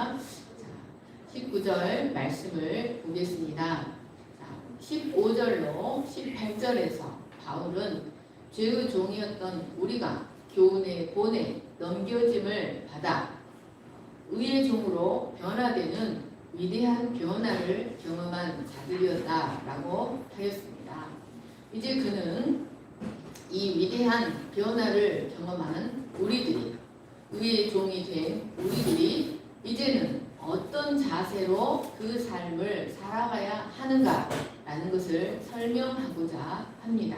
자, 19절 말씀을 보겠습니다. 자, 15절로 18절에서 바울은 죄의 종이었던 우리가 교훈의 본에 넘겨짐을 받아 의의 종으로 변화되는 위대한 변화를 경험한 자들이었다라고 하였습니다. 이제 그는 이 위대한 변화를 경험한 우리들이, 의의 종이 된 우리들이 이제는 어떤 자세로 그 삶을 살아가야 하는가라는 것을 설명하고자 합니다.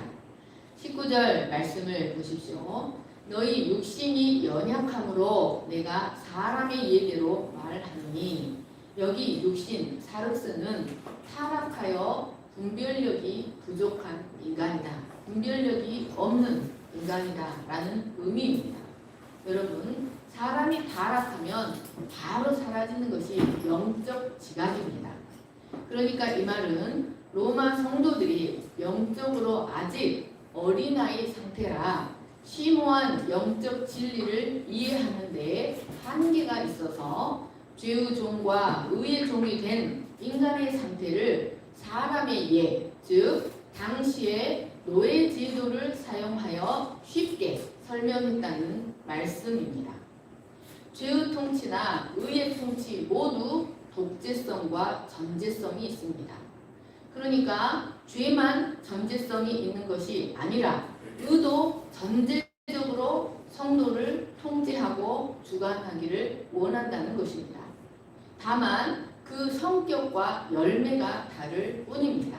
19절 말씀을 보십시오. 너희 육신이 연약함으로 내가 사람의 예대로 말하노니. 여기 육신, 사르스는 타락하여 분별력이 부족한 인간이다. 분별력이 없는 인간이다 라는 의미입니다. 여러분, 사람이 타락하면 바로 사라지는 것이 영적 지각입니다. 그러니까 이 말은 로마 성도들이 영적으로 아직 어린아이 상태라 심오한 영적 진리를 이해하는 데 한계가 있어서 죄의 종과 의의 종이 된 인간의 상태를 사람의 예, 즉 당시의 노예 제도를 사용하여 쉽게 설명했다는 말씀입니다. 죄의 통치나 의의 통치 모두 독재성과 전제성이 있습니다. 그러니까 죄만 전제성이 있는 것이 아니라 의도 전제적으로 성도를 통제하고 주관하기를 원한다는 것입니다. 다만 그 성격과 열매가 다를 뿐입니다.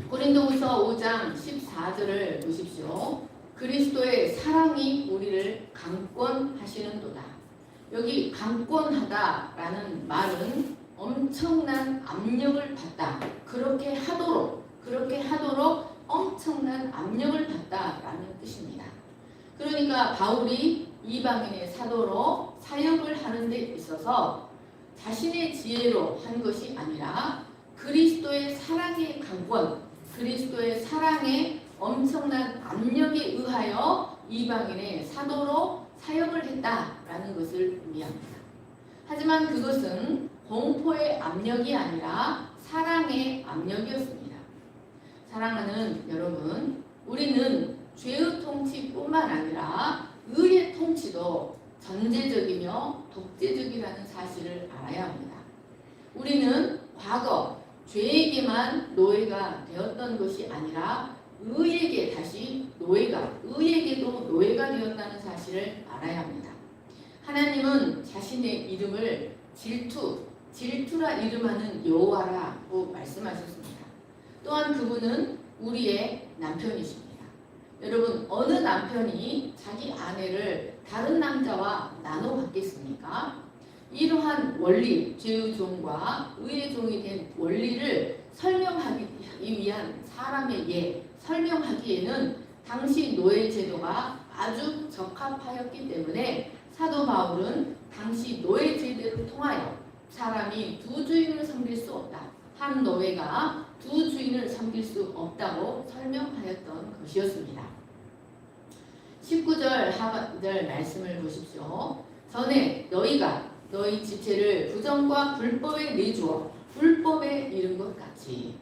고린도후서 5장 14절을 보십시오. 그리스도의 사랑이 우리를 강권하시는도다. 여기 강권하다라는 말은 엄청난 압력을 받다. 그렇게 하도록 엄청난 압력을 받다라는 뜻입니다. 그러니까 바울이 이방인의 사도로 사역을 하는 데 있어서 자신의 지혜로 한 것이 아니라 그리스도의 사랑의 강권, 그리스도의 사랑의 엄청난 압력에 의하여 이방인의 사도로 사역을 했다라는 것을 의미합니다. 하지만 그것은 공포의 압력이 아니라 사랑의 압력이었습니다. 사랑하는 여러분, 우리는 죄의 통치뿐만 아니라 의의 통치도 전제적이며 독재적이라는 사실을 알아야 합니다. 우리는 과거 죄에게만 노예가 되었던 것이 아니라 의에게도 노예가 되었다는 사실을 알아야 합니다. 하나님은 자신의 이름을 질투라 이름하는 여호와라고 말씀하셨습니다. 또한 그분은 우리의 남편이십니다. 여러분, 어느 남편이 자기 아내를 다른 남자와 나눠 갖겠습니까? 이러한 원리, 죄의 종과 의의 종이 된 원리를 설명하기 위한 사람의 예, 설명하기에는 당시 노예 제도가 아주 적합하였기 때문에 사도 바울은 당시 노예 제도를 통하여 사람이 두 주인을 섬길 수 없다. 한 노예가 두 주인을 섬길 수 없다고 설명하였던 것이었습니다. 19절 하반절 말씀을 보십시오. 전에 너희가 너희 지체를 부정과 불법에 내주어 불법에 이른 것 같이.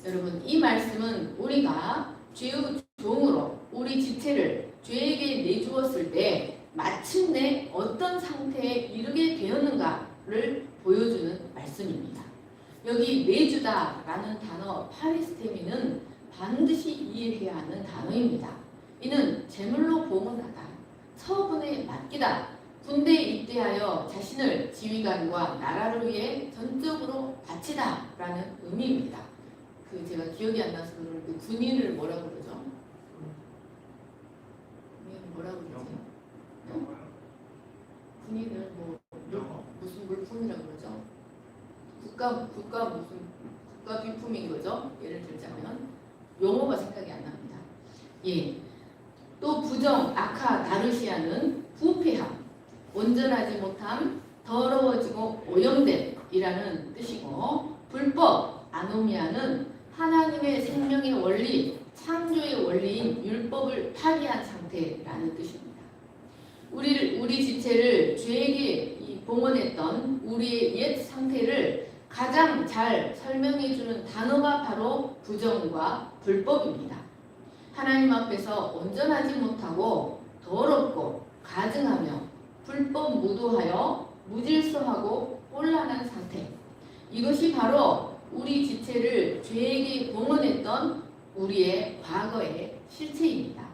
여러분, 이 말씀은 우리가 죄의 종으로 우리 지체를 죄에게 내주었을 때 마침내 어떤 상태에 이르게 되었는가를 보여주는 말씀입니다. 여기 내주다라는 단어 파리스테미는 반드시 이해해야 하는 단어입니다. 이는 제물로 봉헌하다, 처분에 맡기다, 군대에 입대하여 자신을 지휘관과 나라를 위해 전적으로 바치다라는 의미입니다. 제가 기억이 안 나서 그러는데 군인을 뭐라고 그러죠? 뭐라고 그러죠? 군인을 무슨 물품이라고 그러죠? 국가 비품인 거죠. 예를 들자면 용어가 생각이 안 납니다. 예. 또 부정, 악하, 다르시아는 부패함, 온전하지 못함, 더러워지고 오염됨이라는 뜻이고, 불법, 아노미아는 하나님의 생명의 원리, 창조의 원리인 율법을 파기한 상태라는 뜻입니다. 우리 지체를 죄에게 봉헌했던 우리의 옛 상태를 가장 잘 설명해주는 단어가 바로 부정과 불법입니다. 하나님 앞에서 온전하지 못하고 더럽고 가증하며 불법 무도하여 무질서하고 혼란한 상태. 이것이 바로 우리 지체를 죄에게 봉헌했던 우리의 과거의 실체입니다.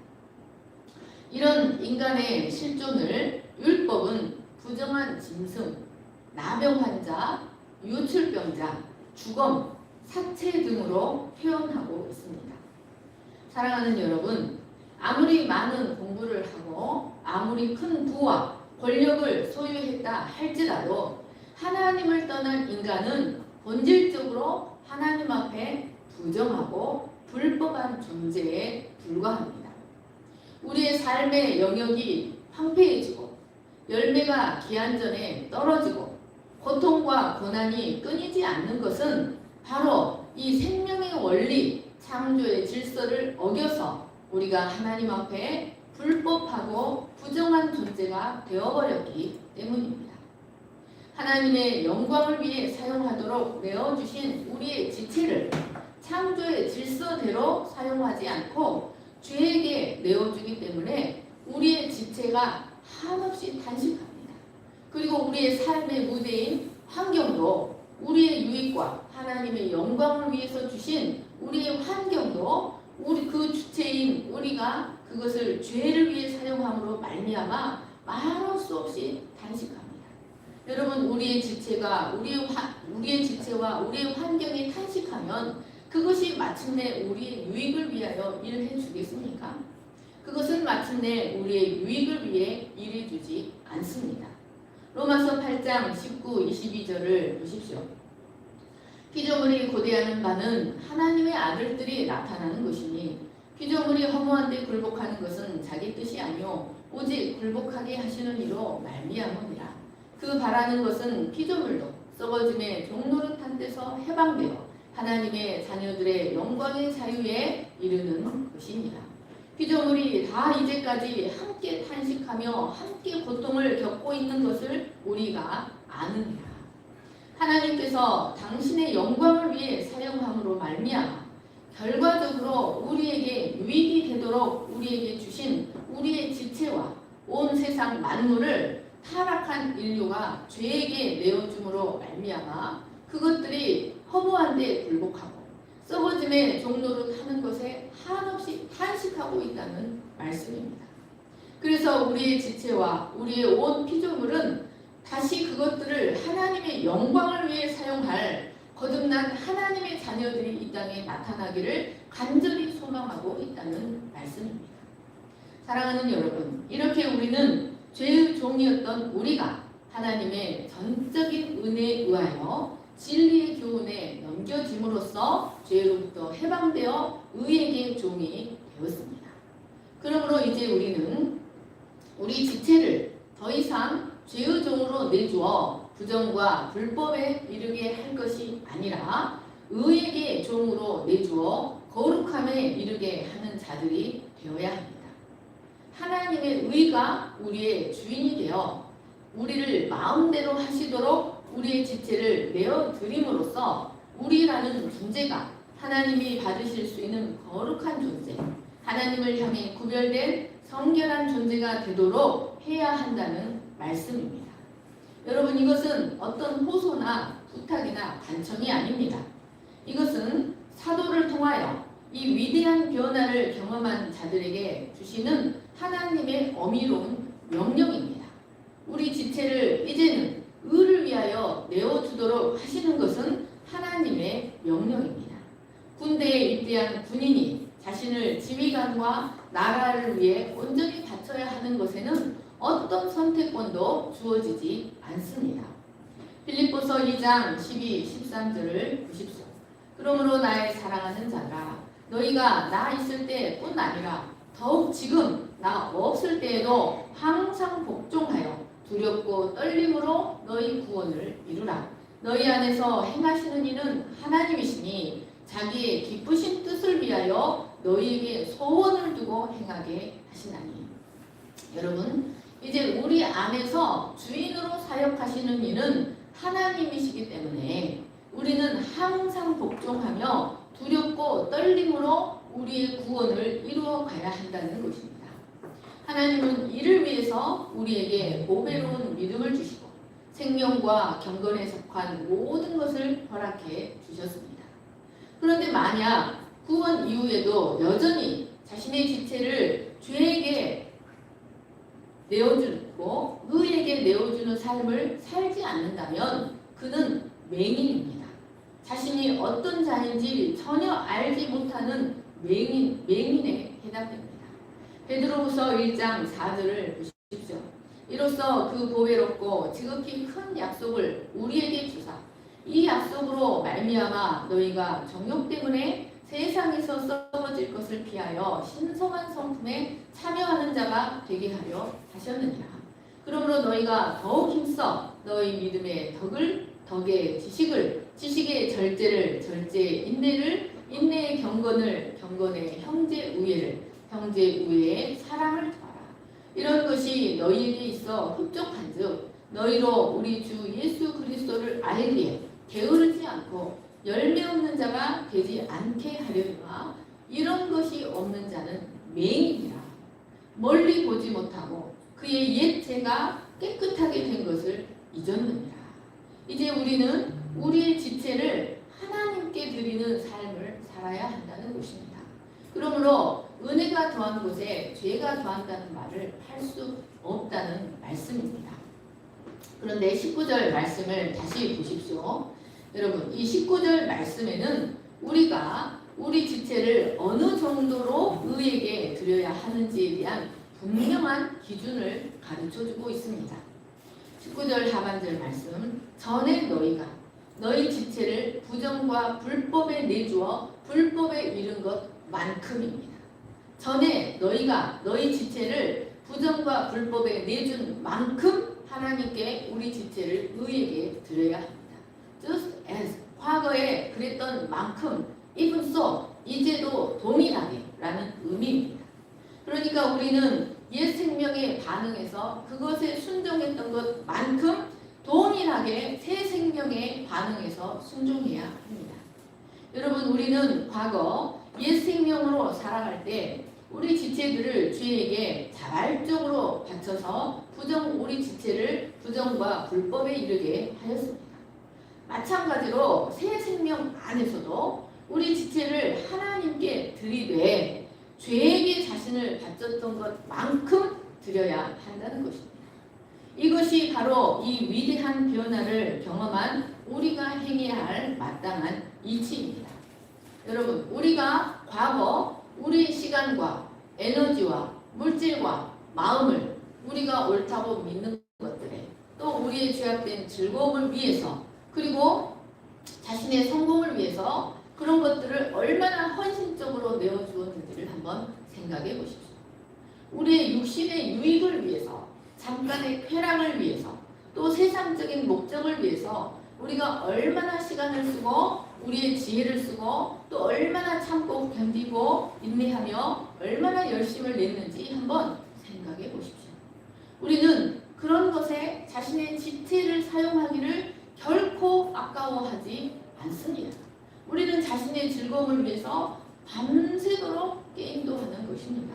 이런 인간의 실존을 율법은 부정한 짐승, 나병 환자, 유출병자, 주검, 사체 등으로 표현하고 있습니다. 사랑하는 여러분, 아무리 많은 공부를 하고 아무리 큰 부와 권력을 소유했다 할지라도 하나님을 떠난 인간은 본질적으로 하나님 앞에 부정하고 불법한 존재에 불과합니다. 우리의 삶의 영역이 황폐해지고 열매가 기한 전에 떨어지고 고통과 고난이 끊이지 않는 것은 바로 이 생명의 원리, 창조의 질서를 어겨서 우리가 하나님 앞에 불법하고 부정한 존재가 되어버렸기 때문입니다. 하나님의 영광을 위해 사용하도록 내어주신 우리의 지체를 창조의 질서대로 사용하지 않고 죄에게 내어주기 때문에 우리의 지체가 한없이 단식합니다. 그리고 우리의 삶의 무대인 환경도 우리의 유익과 하나님의 영광을 위해서 주신 우리의 환경도 우리 그 주체인 우리가 그것을 죄를 위해 사용함으로 말미암아 말할 수 없이 단식합니다. 여러분, 우리의 지체가 우리의 지체와 우리의 환경이 탄식하면 그것이 마침내 우리의 유익을 위하여 일해 주겠습니까? 그것은 마침내 우리의 유익을 위해 일해 주지 않습니다. 로마서 8장 19, 22절을 보십시오. 피조물이 고대하는 바는 하나님의 아들들이 나타나는 것이니 피조물이 허무한 데 굴복하는 것은 자기 뜻이 아니요 오직 굴복하게 하시는 이로 말미암음이라. 그 바라는 것은 피조물도 썩어짐의 종노릇한 데서 해방되어 하나님의 자녀들의 영광의 자유에 이르는 것입니다. 피조물이 다 이제까지 함께 탄식하며 함께 고통을 겪고 있는 것을 우리가 아느니라. 하나님께서 당신의 영광을 위해 사용함으로 말미암아 결과적으로 우리에게 유익이 되도록 우리에게 주신 우리의 지체와 온 세상 만물을 타락한 인류가 죄에게 내어줌으로 말미암아 그것들이 허무한 데 굴복하고 썩어짐의 종로를 타는 것에 한없이 탄식하고 있다는 말씀입니다. 그래서 우리의 지체와 우리의 온 피조물은 다시 그것들을 하나님의 영광을 위해 사용할 거듭난 하나님의 자녀들이 이 땅에 나타나기를 간절히 소망하고 있다는 말씀입니다. 사랑하는 여러분, 이렇게 우리는 죄의 종이었던 우리가 하나님의 전적인 은혜에 의하여 진리의 교훈에 넘겨짐으로써 죄로부터 해방되어 의에게 종이 되었습니다. 그러므로 이제 우리는 우리 지체를 더 이상 죄의 종으로 내주어 부정과 불법에 이르게 할 것이 아니라 의에게 종으로 내주어 거룩함에 이르게 하는 자들이 되어야 합니다. 하나님의 의가 우리의 주인이 되어 우리를 마음대로 하시도록 우리의 지체를 내어드림으로써 우리라는 존재가 하나님이 받으실 수 있는 거룩한 존재, 하나님을 향해 구별된 성결한 존재가 되도록 해야 한다는 말씀입니다. 여러분, 이것은 어떤 호소나 부탁이나 간청이 아닙니다. 이것은 사도를 통하여 이 위대한 변화를 경험한 자들에게 주시는 하나님의 어미로운 명령입니다. 우리 지체를 이제는 의를 위하여 내어주도록 하시는 것은 하나님의 명령입니다. 군대에 입대한 군인이 자신을 지휘관과 나라를 위해 온전히 바쳐야 하는 것에는 어떤 선택권도 주어지지 않습니다. 빌립보서 2장 12, 13절을 보십시오. 그러므로 나의 사랑하는 자들아, 너희가 나 있을 때뿐 아니라 더욱 지금 나 없을 때에도 항상 복종하여 두렵고 떨림으로 너희 구원을 이루라. 너희 안에서 행하시는 이는 하나님이시니 자기의 기쁘신 뜻을 위하여 너희에게 소원을 두고 행하게 하시나니. 여러분, 이제 우리 안에서 주인으로 사역하시는 이는 하나님이시기 때문에 우리는 항상 복종하며 두렵고 떨림으로 우리의 구원을 이루어 가야 한다는 것입니다. 하나님은 이를 위해서 우리에게 보배로운 믿음을 주시고 생명과 경건에 속한 모든 것을 허락해 주셨습니다. 그런데 만약 구원 이후에도 여전히 자신의 지체를 죄에게 내어주고 의에게 내어주는 삶을 살지 않는다면 그는 맹인입니다. 자신이 어떤 자인지 전혀 알지 못하는 맹인에 해당됩니다. 베드로후서 1장 4절을 보십시오. 이로써 그 보배롭고 지극히 큰 약속을 우리에게 주사 이 약속으로 말미암아 너희가 정욕 때문에 세상에서 썩어질 것을 피하여 신성한 성품에 참여하는 자가 되게 하려 하셨느니라. 그러므로 너희가 더욱 힘써 너희 믿음의 덕의 지식의 절제를 인내의 경건의 형제 우애의 사랑을 더하라. 이런 것이 너희에게 있어 흡족한즉 너희로 우리 주 예수 그리스도를 알기에 게으르지 않고 열매 없는 자가 되지 않게 하려니와 이런 것이 없는 자는 맹인이라. 멀리 보지 못하고 그의 옛 죄가 깨끗하게 된 것을 잊었느니라. 이제 우리는 우리의 지체를 하나님께 드리는 삶을 살아야 한다는 것입니다. 그러므로 은혜가 더한 곳에 죄가 더한다는 말을 할 수 없다는 말씀입니다. 그런데 19절 말씀을 다시 보십시오. 여러분, 이 19절 말씀에는 우리가 우리 지체를 어느 정도로 의에게 드려야 하는지에 대한 분명한 기준을 가르쳐주고 있습니다. 19절 하반절 말씀, 전에 너희가 너희 지체를 부정과 불법에 내주어 불법에 이른 것만큼입니다. 전에 너희가 너희 지체를 부정과 불법에 내준 만큼 하나님께 우리 지체를 의에게 드려야 합니다. Just as 과거에 그랬던 만큼 even so 이제도 동일하게 라는 의미입니다. 그러니까 우리는 옛 생명에 반응해서 그것에 순종했던 것만큼 동일하게 새 생명에 반응해서 순종해야 합니다. 여러분, 우리는 과거 옛 생명으로 살아갈 때 우리 지체들을 죄에게 자발적으로 바쳐서 우리 지체를 부정과 불법에 이르게 하였습니다. 마찬가지로 새 생명 안에서도 우리 지체를 하나님께 드리되 죄에게 자신을 바쳤던 것만큼 드려야 한다는 것입니다. 이것이 바로 이 위대한 변화를 경험한 우리가 행해야 할 마땅한 이치입니다. 여러분, 우리가 과거 우리의 시간과 에너지와 물질과 마음을 우리가 옳다고 믿는 것들에 또 우리의 죄악된 즐거움을 위해서 그리고 자신의 성공을 위해서 그런 것들을 얼마나 헌신적으로 내어주었는지를 한번 생각해 보십시오. 우리의 육신의 유익을 위해서 잠깐의 쾌락을 위해서 또 세상적인 목적을 위해서 우리가 얼마나 시간을 쓰고 우리의 지혜를 쓰고 또 얼마나 참고 견디고 인내하며 얼마나 열심을 냈는지 한번 생각해 보십시오. 우리는 그런 것에 자신의 지체를 사용하기를 결코 아까워하지 않습니다. 우리는 자신의 즐거움을 위해서 밤새도록 게임도 하는 것입니다.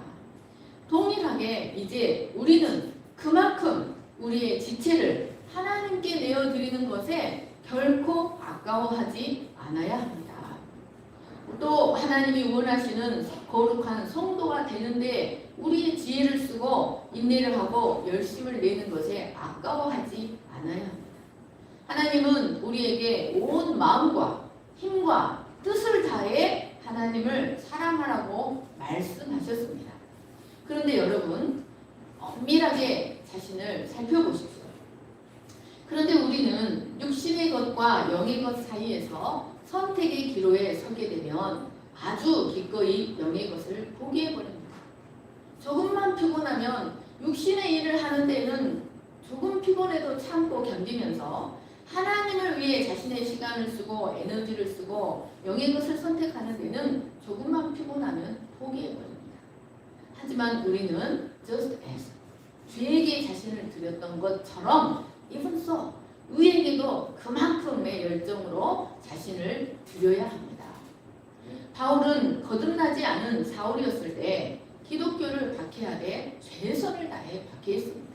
동일하게 이제 우리는 그만큼 우리의 지체를 하나님께 내어드리는 것에 결코 아까워하지 않아야 합니다. 또 하나님이 원하시는 거룩한 성도가 되는데 우리의 지혜를 쓰고 인내를 하고 열심을 내는 것에 아까워하지 않아야 합니다. 하나님은 우리에게 온 마음과 힘과 뜻을 다해 하나님을 사랑하라고 말씀하셨습니다. 그런데 여러분, 엄밀하게 자신을 살펴보십시오. 그런데 우리는 육신의 것과 영의 것 사이에서 선택의 기로에 서게 되면 아주 기꺼이 영의 것을 포기해버립니다. 조금만 피곤하면 육신의 일을 하는 데는 조금 피곤해도 참고 견디면서 하나님을 위해 자신의 시간을 쓰고 에너지를 쓰고 영의 것을 선택하는 데는 조금만 피곤하면 포기해버립니다. 하지만 우리는 just as 죄에게 자신을 드렸던 것처럼 이분서 의에게도 그만큼의 열정으로 자신을 드려야 합니다. 바울은 거듭나지 않은 사울이었을 때 기독교를 박해하되 최선을 다해 박해했습니다.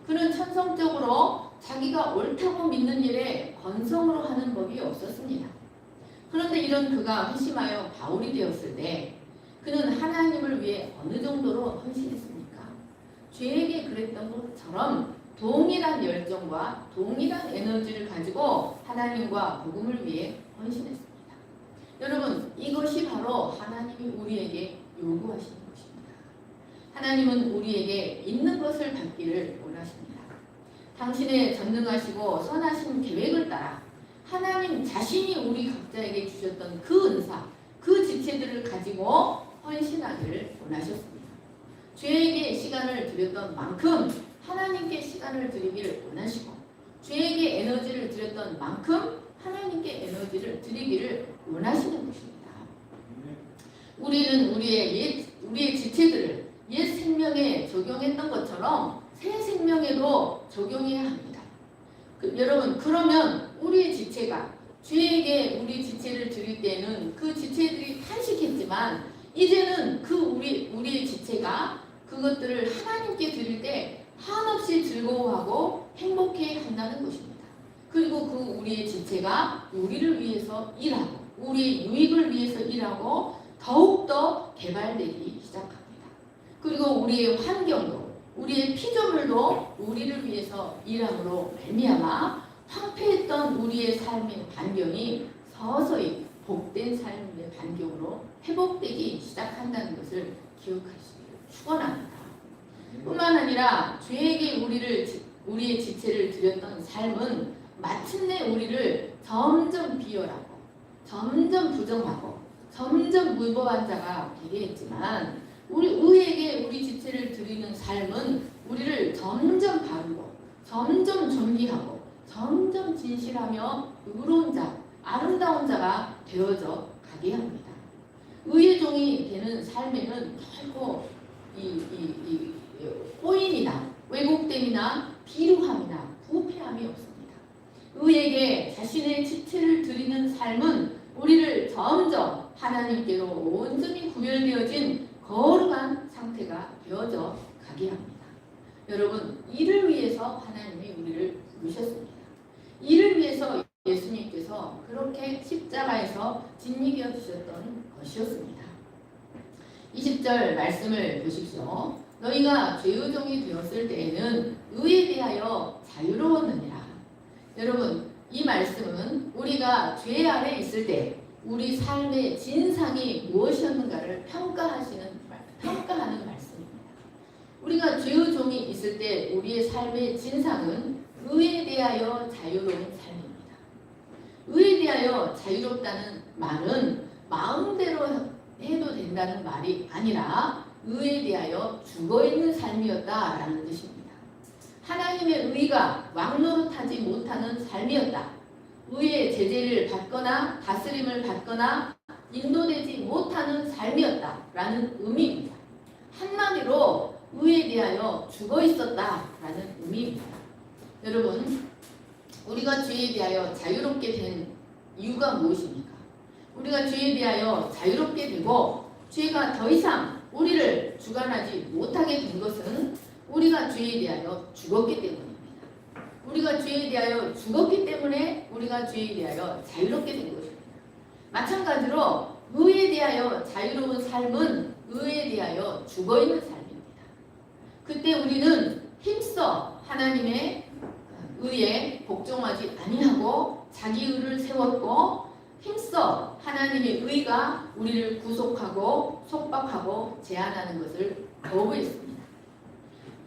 그는 천성적으로 자기가 옳다고 믿는 일에 건성으로 하는 법이 없었습니다. 그런데 이런 그가 회심하여 바울이 되었을 때 그는 하나님을 위해 어느 정도로 헌신했습니까? 죄에게 그랬던 것처럼 동일한 열정과 동일한 에너지를 가지고 하나님과 복음을 위해 헌신했습니다. 여러분, 이것이 바로 하나님이 우리에게 요구하시는 것입니다. 하나님은 우리에게 있는 것을 받기를 원하십니다. 당신의 전능하시고 선하신 계획을 따라 하나님 자신이 우리 각자에게 주셨던 그 은사, 그 지체들을 가지고 헌신하기를 원하셨습니다. 죄에게 시간을 드렸던 만큼 하나님께 시간을 드리기를 원하시고, 죄에게 에너지를 드렸던 만큼 하나님께 에너지를 드리기를 원하시는 것입니다. 우리는 우리의 지체들을 옛 생명에 적용했던 것처럼 새 생명에도 적용해야 합니다. 여러분, 그러면 우리의 지체가 죄에게 우리 지체를 드릴 때는 그 지체들이 탄식했지만 이제는 그 우리의 지체가 그것들을 하나님께 드릴 때 한없이 즐거워하고 행복해 한다는 것입니다. 그리고 그 우리의 지체가 우리를 위해서 일하고 우리의 유익을 위해서 일하고 더욱더 개발되기 시작합니다. 그리고 우리의 환경도 우리의 피조물도 우리를 위해서 일함으로 말미암아 황폐했던 우리의 삶의 반경이 서서히 복된 삶의 반경으로 회복되기 시작한다는 것을 기억하시기를 축원합니다. 뿐만 아니라 죄에게 우리의 지체를 드렸던 삶은 마침내 우리를 점점 비열하고 점점 부정하고 점점 무법한 자가 되게 했지만 우리 의에게 우리 지체를 드리는 삶은 우리를 점점 바르고 점점 존귀하고 점점 진실하며 의로운 자, 아름다운 자가 되어져 가게 합니다. 의의 종이 되는 삶에는 결코 꼬임이나 왜곡됨이나 비루함이나 부패함이 없습니다. 의에게 자신의 지체를 드리는 삶은 우리를 점점 하나님께로 온전히 구별되어진 거룩한 상태가 되어져 가게 합니다. 여러분, 이를 위해서 하나님이 우리를 부르셨습니다. 이를 위해서 예수님께서 그렇게 십자가에서 진리되어 주셨던 것이었습니다. 20절 말씀을 보십시오. 너희가 죄의 종이 되었을 때에는 의에 대하여 자유로웠느니라. 여러분, 이 말씀은 우리가 죄 아래 있을 때 우리 삶의 진상이 무엇이었는가를 평가하는 말씀입니다. 우리가 죄의 종이 있을 때 우리의 삶의 진상은 의에 대하여 자유로운 삶입니다. 의에 대하여 자유롭다는 말은 마음대로 해도 된다는 말이 아니라 의에 대하여 죽어있는 삶이었다라는 뜻입니다. 하나님의 의가 왕노릇하지 못하는 삶이었다. 의의 제재를 받거나 다스림을 받거나 인도되지 못하는 삶이었다라는 의미입니다. 한마디로 의에 대하여 죽어있었다라는 의미입니다. 여러분, 우리가 죄에 대하여 자유롭게 된 이유가 무엇입니까? 우리가 죄에 대하여 자유롭게 되고 죄가 더 이상 우리를 주관하지 못하게 된 것은 우리가 죄에 대하여 죽었기 때문입니다. 우리가 죄에 대하여 죽었기 때문에 우리가 죄에 대하여 자유롭게 된 것입니다. 마찬가지로 의에 대하여 자유로운 삶은 의에 대하여 죽어있는 삶입니다. 그때 우리는 힘써 하나님의 의에 복종하지 아니하고 자기 의를 세웠고 힘써 하나님의 의가 우리를 구속하고 속박하고 제한하는 것을 거부했습니다.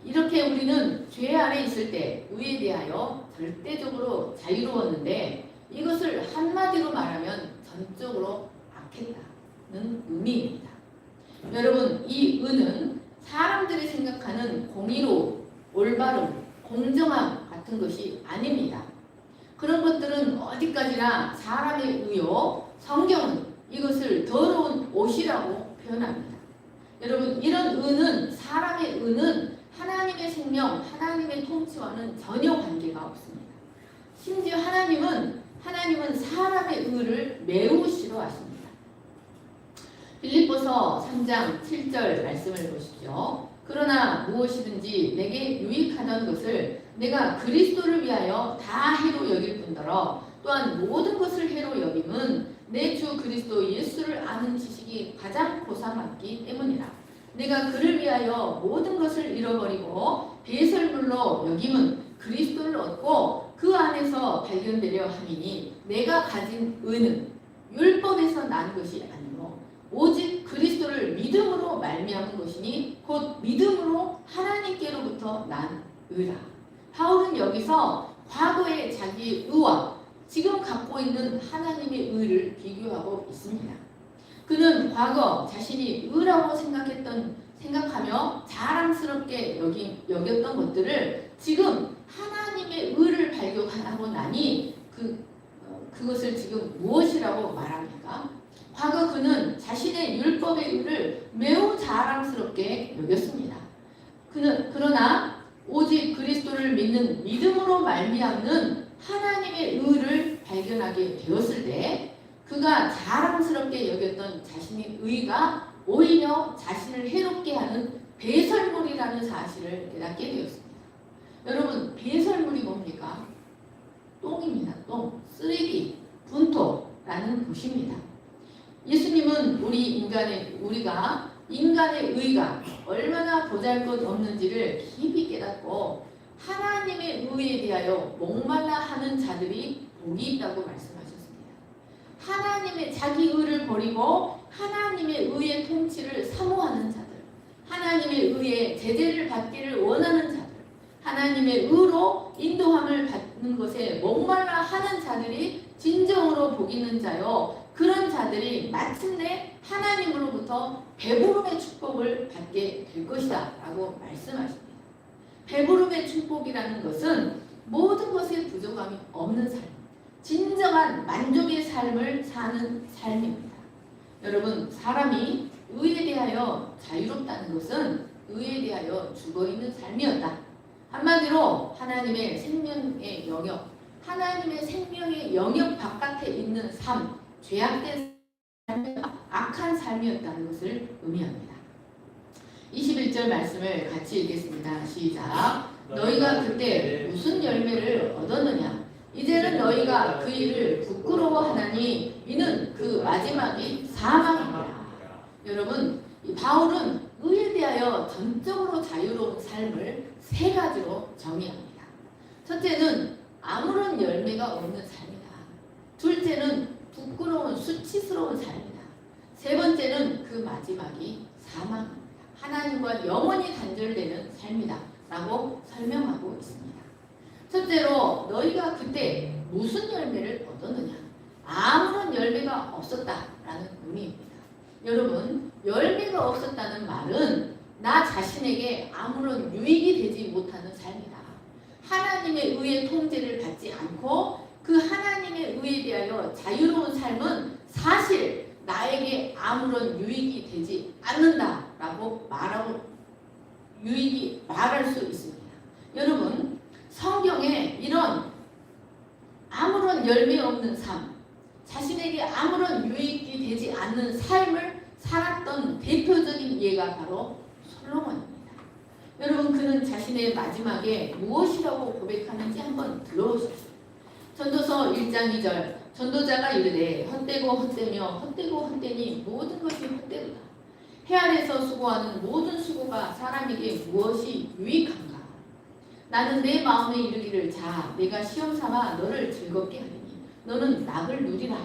이렇게 우리는 죄 아래 있을 때 의에 대하여 절대적으로 자유로웠는데 이것을 한마디로 말하면 전적으로 악했다는 의미입니다. 여러분, 이 의는 사람들이 생각하는 공의로, 올바름, 공정함 같은 것이 아닙니다. 그런 것들은 어디까지나 사람의 의요, 성경은 이것을 더러운 옷이라고 표현합니다. 여러분, 이런 의는, 사람의 의는 하나님의 생명, 하나님의 통치와는 전혀 관계가 없습니다. 심지어 하나님은 사람의 의를 매우 싫어하십니다. 빌립보서 3장 7절 말씀을 보십시오. 그러나 무엇이든지 내게 유익하던 것을 내가 그리스도를 위하여 다 해로 여길 뿐더러 또한 모든 것을 해로 여김은 내 주 그리스도 예수를 아는 지식이 가장 고상하기 때문이라. 내가 그를 위하여 모든 것을 잃어버리고 배설물로 여김은 그리스도를 얻고 그 안에서 발견되려 함이니 내가 가진 의는 율법에서 난 것이 아니요 오직 그리스도를 믿음으로 말미암은 것이니 곧 믿음으로 하나님께로부터 난 의라. 바울은 여기서 과거의 자기의 의와 지금 갖고 있는 하나님의 의를 비교하고 있습니다. 그는 과거 자신이 의라고 생각하며 자랑스럽게 여겼던 것들을 지금 하나님의 의를 발견하고 나니 그것을 지금 무엇이라고 말합니까? 과거 그는 자신의 율법의 의를 매우 자랑스럽게 여겼습니다. 그러나 오직 그리스도를 믿는 믿음으로 말미암는 하나님의 의를 발견하게 되었을 때 그가 자랑스럽게 여겼던 자신의 의가 오히려 자신을 해롭게 하는 배설물이라는 사실을 깨닫게 되었습니다. 여러분, 배설물이 뭡니까? 똥입니다. 똥, 쓰레기, 분토라는 것입니다. 예수님은 우리가 인간의 의가 얼마나 보잘것없는지를 깊이 깨닫고 하나님의 의에 대하여 목말라 하는 자들이 복이 있다고 말씀하셨습니다. 하나님의 자기 의를 버리고 하나님의 의의 통치를 사모하는 자들, 하나님의 의에 제재를 받기를 원하는 자들, 하나님의 의로 인도함을 받는 것에 목말라 하는 자들이 진정으로 복 있는 자요. 그런 자들이 마침내 하나님으로부터 배부름의 축복을 받게 될 것이다 라고 말씀하십니다. 배부름의 축복이라는 것은 모든 것에 부족함이 없는 삶, 진정한 만족의 삶을 사는 삶입니다. 여러분, 사람이 의에 대하여 자유롭다는 것은 의에 대하여 죽어있는 삶이었다. 한마디로 하나님의 생명의 영역 바깥에 있는 삶, 죄악된 삶, 악한 삶이었다는 것을 의미합니다. 21절 말씀을 같이 읽겠습니다. 시작. 너희가 그때 무슨 열매를 얻었느냐? 이제는 너희가 그 일을 부끄러워하나니 이는 그 마지막이 사망이라. 여러분, 바울은 의에 대하여 전적으로 자유로운 삶을 세 가지로 정의합니다. 첫째는 아무런 열매가 없는 삶이다. 둘째는 부끄러운 수치스러운 삶이다. 세 번째는 그 마지막이 사망입니다. 하나님과 영원히 단절되는 삶이다 라고 설명하고 있습니다. 첫째로 너희가 그때 무슨 열매를 얻었느냐? 아무런 열매가 없었다라는 의미입니다. 여러분, 열매가 없었다는 말은 나 자신에게 아무런 유익이 되지 못하는 삶이다. 하나님의 의의 통제를 받지 않고 그 하나님의 의에 대하여 자유로운 삶은 사실 나에게 아무런 유익이 되지 않는다라고 말할 수 있습니다. 여러분, 성경에 이런 아무런 열매 없는 삶, 자신에게 아무런 유익이 되지 않는 삶을 살았던 대표적인 예가 바로 솔로몬입니다. 여러분, 그는 자신의 마지막에 무엇이라고 고백하는지 한번 들어보십시오. 전도서 1장 2절 전도자가 이르되 헛되고 헛되며 헛되고 헛되니 모든 것이 헛되도다. 해 아래서 수고하는 모든 수고가 사람에게 무엇이 유익한가? 나는 내 마음에 이르기를 자 내가 시험삼아 너를 즐겁게 하리니 너는 낙을 누리라.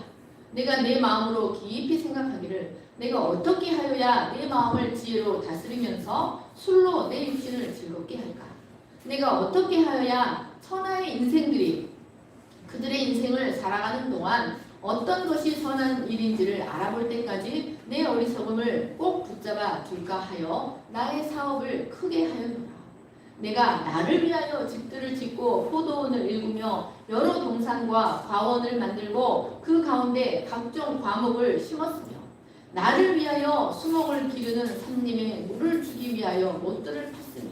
내가 내 마음으로 깊이 생각하기를 내가 어떻게 하여야 내 마음을 지혜로 다스리면서 술로 내 육신을 즐겁게 할까? 내가 어떻게 하여야 천하의 인생들이 그들의 인생을 살아가는 동안 어떤 것이 선한 일인지를 알아볼 때까지 내 어리석음을 꼭 붙잡아 둘까 하여 나의 사업을 크게 하였노라. 내가 나를 위하여 집들을 짓고 포도원을 일구며 여러 동산과 과원을 만들고 그 가운데 각종 과목을 심었으며 나를 위하여 수목을 기르는 산림에 물을 주기 위하여 못들을 팠으며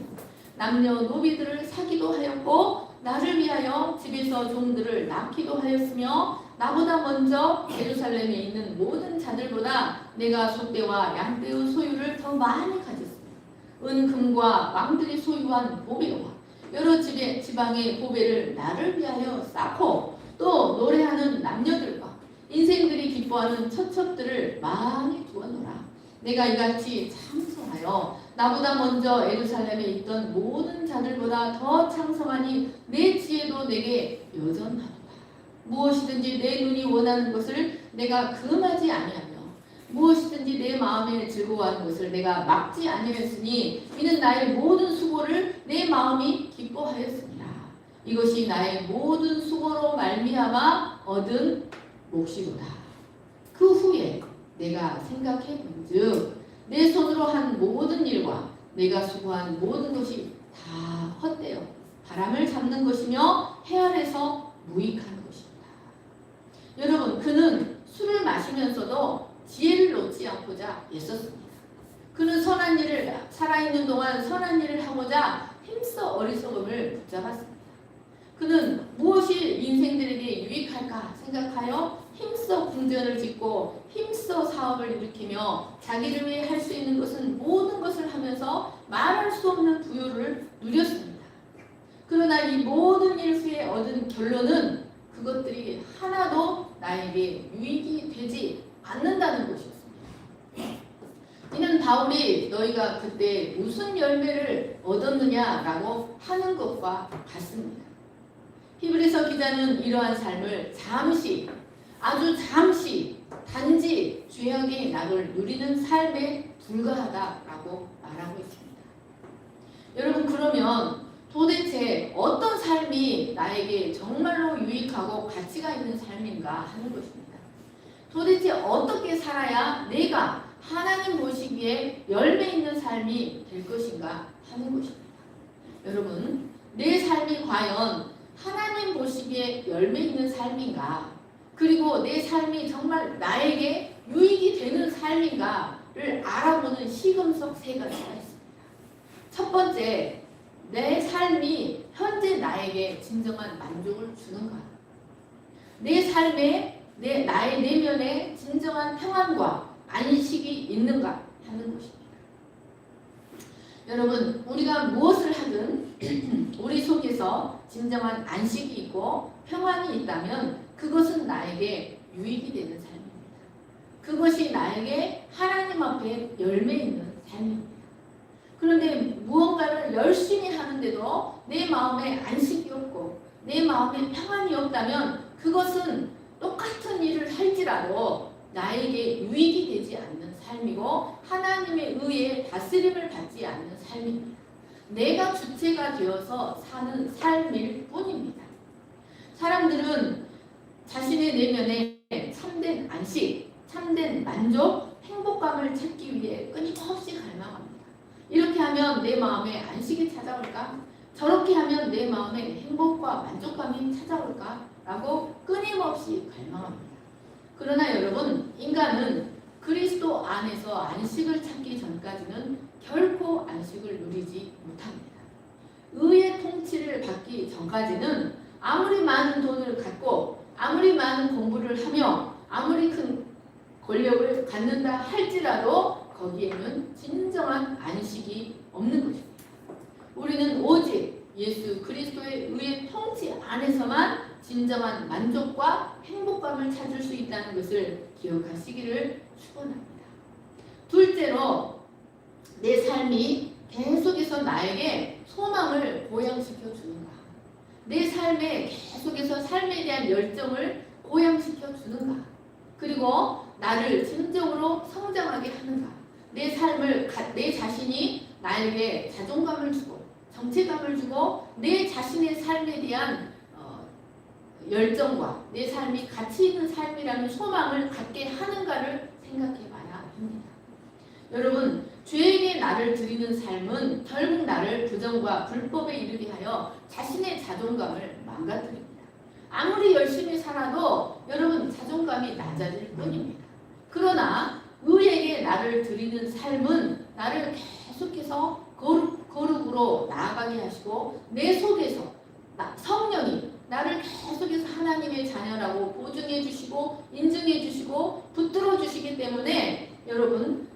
남녀 노비들을 사기도 하였고 나를 위하여 집에서 종들을 낳기도 하였으며 나보다 먼저 예루살렘에 있는 모든 자들보다 내가 소떼와 양떼의 소유를 더 많이 가졌으며 은금과 왕들이 소유한 보배와 여러 지방의 보배를 나를 위하여 쌓고 또 노래하는 남녀들과 인생들이 기뻐하는 처첩들을 많이 두었노라. 내가 이같이 창성하여 나보다 먼저 예루살렘에 있던 모든 자들보다 더 창성하니 내 지혜도 내게 여전하도다. 무엇이든지 내 눈이 원하는 것을 내가 금하지 아니하며 무엇이든지 내 마음에 즐거워하는 것을 내가 막지 아니하였으니 이는 나의 모든 수고를 내 마음이 기뻐하였습니다. 이것이 나의 모든 수고로 말미암아 얻은 몫이로다. 그 후에 내가 생각해 본즉 내 손으로 한 모든 일과 내가 수고한 모든 것이 다 헛되어 바람을 잡는 것이며 해 아래서 무익한 것입니다. 여러분, 그는 술을 마시면서도 지혜를 놓지 않고자 애썼습니다. 그는 선한 일을 살아있는 동안 선한 일을 하고자 힘써 어리석음을 붙잡았습니다. 그는 무엇이 인생들에게 유익할까 생각하여 힘써 궁전을 짓고 힘써 사업을 일으키며 자기를 위해 할 수 있는 것은 모든 것을 하면서 말할 수 없는 부유를 누렸습니다. 그러나 이 모든 일 후에 얻은 결론은 그것들이 하나도 나에게 유익이 되지 않는다는 것이었습니다. 이는 바울이 너희가 그때 무슨 열매를 얻었느냐라고 하는 것과 같습니다. 히브리서 기자는 이러한 삶을 아주 잠시 단지 죄악의 낙을 누리는 삶에 불과하다라고 말하고 있습니다. 여러분, 그러면 도대체 어떤 삶이 나에게 정말로 유익하고 가치가 있는 삶인가 하는 것입니다. 도대체 어떻게 살아야 내가 하나님 보시기에 열매 있는 삶이 될 것인가 하는 것입니다. 여러분, 내 삶이 과연 하나님 보시기에 열매 있는 삶인가, 그리고 내 삶이 정말 나에게 유익이 되는 삶인가를 알아보는 시금석 세 가지가 있습니다. 첫 번째, 내 삶이 현재 나에게 진정한 만족을 주는가, 내 삶에 나의 내면에 진정한 평안과 안식이 있는가 하는 것입니다. 여러분, 우리가 무엇을 하든 우리 속에서 진정한 안식이 있고 평안이 있다면 그것은 나에게 유익이 되는 삶입니다. 그것이 나에게 하나님 앞에 열매 있는 삶입니다. 그런데 무언가를 열심히 하는데도 내 마음에 안식이 없고 내 마음에 평안이 없다면 그것은 똑같은 일을 할지라도 나에게 유익이 되지 않는 삶이고 하나님의 의에 다스림을 받지 않는 삶입니다. 내가 주체가 되어서 사는 삶일 뿐입니다. 사람들은 자신의 내면에 참된 안식, 참된 만족, 행복감을 찾기 위해 끊임없이 갈망합니다. 이렇게 하면 내 마음에 안식이 찾아올까? 저렇게 하면 내 마음에 행복과 만족감이 찾아올까? 라고 끊임없이 갈망합니다. 그러나 여러분, 인간은 그리스도 안에서 안식을 찾기 전까지는 결코 안식을 누리지 못합니다. 의의 통치를 받기 전까지는 아무리 많은 돈을 갖고 아무리 많은 공부를 하며 아무리 큰 권력을 갖는다 할지라도 거기에는 진정한 안식이 없는 것입니다. 우리는 오직 예수 그리스도의 의의 통치 안에서만 진정한 만족과 행복감을 찾을 수 있다는 것을 기억하시기를 축원합니다. 둘째로, 내 삶이 계속해서 나에게 소망을 보양시켜 주는가, 내 삶에 계속해서 삶에 대한 열정을 보양시켜 주는가, 그리고 나를 진정으로 성장하게 하는가, 내 삶을 내 자신이 나에게 자존감을 주고 정체감을 주고 내 자신의 삶에 대한 열정과 내 삶이 가치 있는 삶이라는 소망을 갖게 하는가를 생각해 봐야 합니다. 여러분, 죄에게 나를 드리는 삶은 결국 나를 부정과 불법에 이르게 하여 자신의 자존감을 망가뜨립니다. 아무리 열심히 살아도 여러분 자존감이 낮아질 뿐입니다. 그러나 의에게 나를 드리는 삶은 나를 계속해서 거룩으로 앞으로 나아가게 하시고 내 속에서 성령이 나를 계속해서 하나님의 자녀라고 보증해 주시고 인증해 주시고 붙들어 주시기 때문에 여러분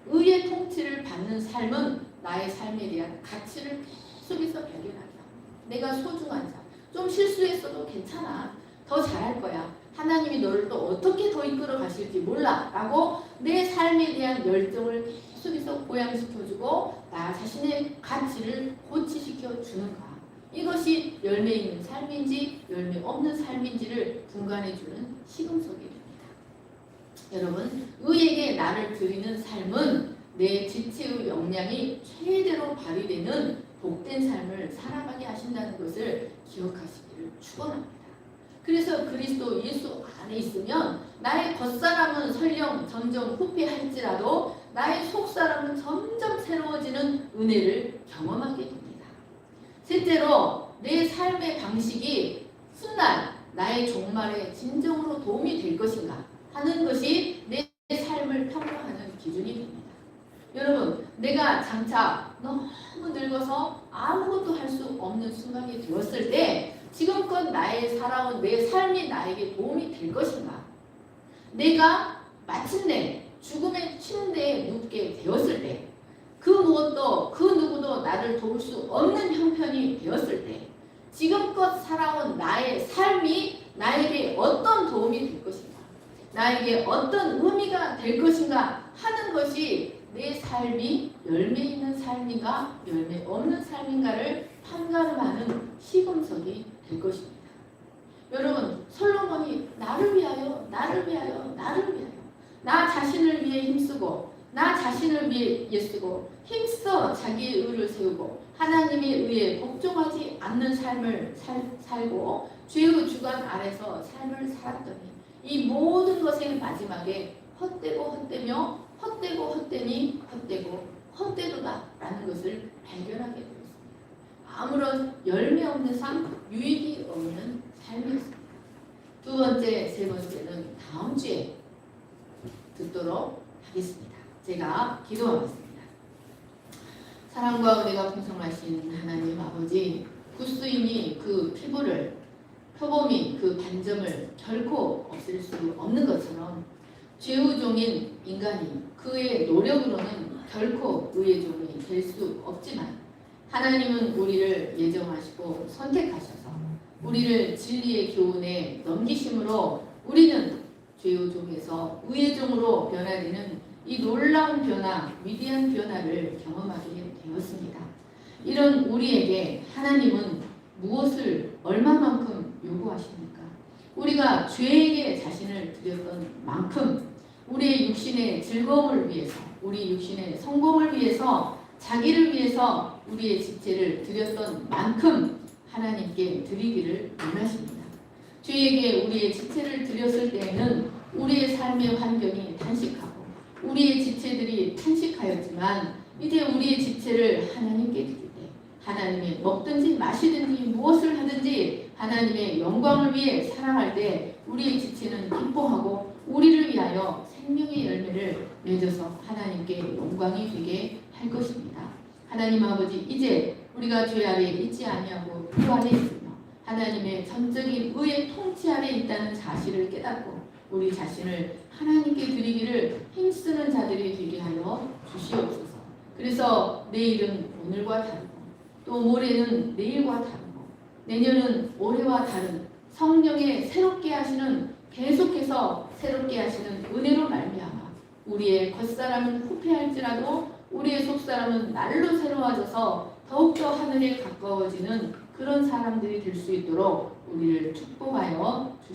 의의 통치를 받는 삶은 나의 삶에 대한 가치를 계속해서 발견하게 합니다. 내가 소중한 자, 좀 실수했어도 괜찮아. 더 잘할 거야. 하나님이 너를 또 어떻게 더 이끌어 가실지 몰라 라고 내 삶에 대한 열정을 계속해서 보양시켜주고 나 자신의 가치를 고치시켜 주는가. 이것이 열매 있는 삶인지 열매 없는 삶인지를 분간해주는 시금석이 됩니다. 여러분, 의에게 나를 드리는 삶은 내 지체의 역량이 최대로 발휘되는 복된 삶을 살아가게 하신다는 것을 기억하시기를 축원합니다. 그래서 그리스도 예수 안에 있으면 나의 겉사람은 설령 점점 후패할지라도 나의 속사람은 점점 새로워지는 은혜를 경험하게 됩니다. 셋째로 내 삶의 방식이 훗날 나의 종말에 진정으로 도움이 될 것인가 하는 것이 내 삶을 평가하는 기준이 됩니다. 여러분, 내가 장차 너무 늙어서 아무것도 할 수 없는 순간이 되었을 때 지금껏 나의 살아온 내 삶이 나에게 도움이 될 것인가? 내가 마침내 죽음의 침대에 눕게 되었을 때 그 무엇도 그 누구도 나를 도울 수 없는 형편이 되었을 때 지금껏 살아온 나의 삶이 나에게 어떤 도움이 될 것인가? 나에게 어떤 의미가 될 것인가 하는 것이 내 삶이 열매 있는 삶인가 열매 없는 삶인가를 판가름하는 시금석이 될 것입니다. 여러분, 솔로몬이 나를 위하여 나 자신을 위해 힘쓰고 나 자신을 위해 애쓰고 힘써 자기의 의를 세우고 하나님의 의에 복종하지 않는 삶을 살고 죄의 주관 아래서 삶을 살았더니 이 모든 것의 마지막에 헛되고 헛되며 헛되고 헛되니 헛되고 헛되도다 라는 것을 발견하게 되었습니다. 아무런 열매 없는 삶, 유익이 없는 삶이었습니다. 두 번째, 세 번째는 다음 주에 듣도록 하겠습니다. 제가 기도하겠습니다. 사랑과 은혜가 풍성하신 하나님 아버지, 구스인이 그 피부를 표범이 그 반점을 결코 없앨 수 없는 것처럼 죄의 종인 인간이 그의 노력으로는 결코 의의 종이 될 수 없지만 하나님은 우리를 예정하시고 선택하셔서 우리를 진리의 교훈에 넘기심으로 우리는 죄의 종에서 의의 종으로 변화되는 이 놀라운 변화, 위대한 변화를 경험하게 되었습니다. 이런 우리에게 하나님은 무엇을 얼마만큼 요구하십니까? 우리가 죄에게 자신을 드렸던 만큼 우리의 육신의 즐거움을 위해서, 우리 육신의 성공을 위해서, 자기를 위해서 우리의 지체를 드렸던 만큼 하나님께 드리기를 원하십니다. 죄에게 우리의 지체를 드렸을 때에는 우리의 삶의 환경이 탄식하고 우리의 지체들이 탄식하였지만 이제 우리의 지체를 하나님께 드릴 때 하나님이 먹든지 마시든지 무엇을 하든지 하나님의 영광을 위해 살아갈 때 우리의 지체는 기뻐하고 우리를 위하여 생명의 열매를 맺어서 하나님께 영광이 되게 할 것입니다. 하나님 아버지, 이제 우리가 죄 아래 있지 아니하고 그 아래 있으며 하나님의 전적인 의의 통치 아래 있다는 사실을 깨닫고 우리 자신을 하나님께 드리기를 힘쓰는 자들이 되게 하여 주시옵소서. 그래서 내일은 오늘과 다르고 또 모레는 내일과 다르고 내년은 올해와 다른 성령의 새롭게 하시는 계속해서 새롭게 하시는 은혜로 말미암아 우리의 겉사람은 후패할지라도 우리의 속사람은 날로 새로워져서 더욱더 하늘에 가까워지는 그런 사람들이 될 수 있도록 우리를 축복하여 주시옵소서.